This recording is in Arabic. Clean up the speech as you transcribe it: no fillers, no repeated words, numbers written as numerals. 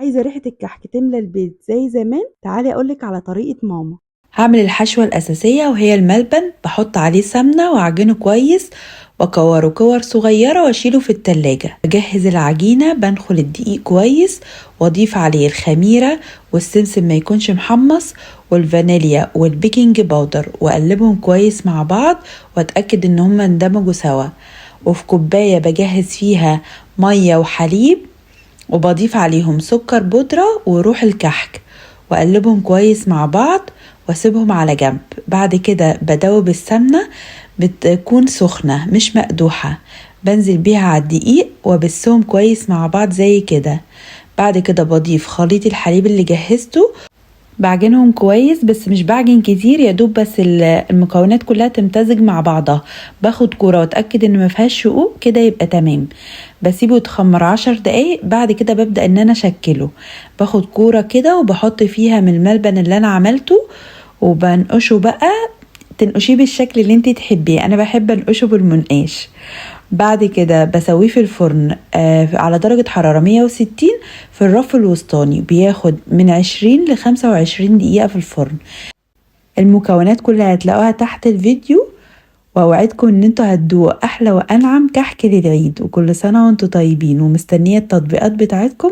عايزة ريحة الكحك تملى البيت زي زمان؟ تعالي أقولك على طريقة ماما. هعمل الحشوة الأساسية وهي الملبن، بحط عليه سمنة وأعجنه كويس وأكوره كور صغيرة وأشيله في التلاجة. بجهز العجينة، بنخل الدقيق كويس وأضيف عليه الخميرة والسمسم ما يكونش محمص والفانيليا والبيكنج باودر وأقلبهم كويس مع بعض وأتأكد إن هما اندمجوا سوا. وفي كوباية بجهز فيها مية وحليب وبضيف عليهم سكر بودرة وروح الكحك وأقلبهم كويس مع بعض واسيبهم على جنب. بعد كده بدوب السمنة، بتكون سخنة مش مقدوحة، بنزل بيها على الدقيق وبسهم كويس مع بعض زي كده. بعد كده بضيف خليط الحليب اللي جهزته، بعجنهم كويس بس مش بعجن كتير، يا دوب بس المكونات كلها تمتزج مع بعضها. باخد كورة واتأكد ان ما فيهاش شقوق كده يبقى تمام. بسيبه يتخمر 10 دقايق. بعد كده ببدأ ان انا اشكله. باخد كورة كده وبحط فيها من الملبن اللي انا عملته وبنقشه بقى. تنقشيه بالشكل اللي انت تحبيه، انا بحب انقشه بالمنقاش. بعد كده بسويه في الفرن على درجة حرارة 160 في الرف الوسطاني، بياخد من 20 ل 25 دقيقة في الفرن. المكونات كلها هتلاقوها تحت الفيديو، واوعدكم ان انتوا هتدوقوا احلى وانعم كحك للعيد. وكل سنة وانتوا طيبين، ومستنية التطبيقات بتاعتكم.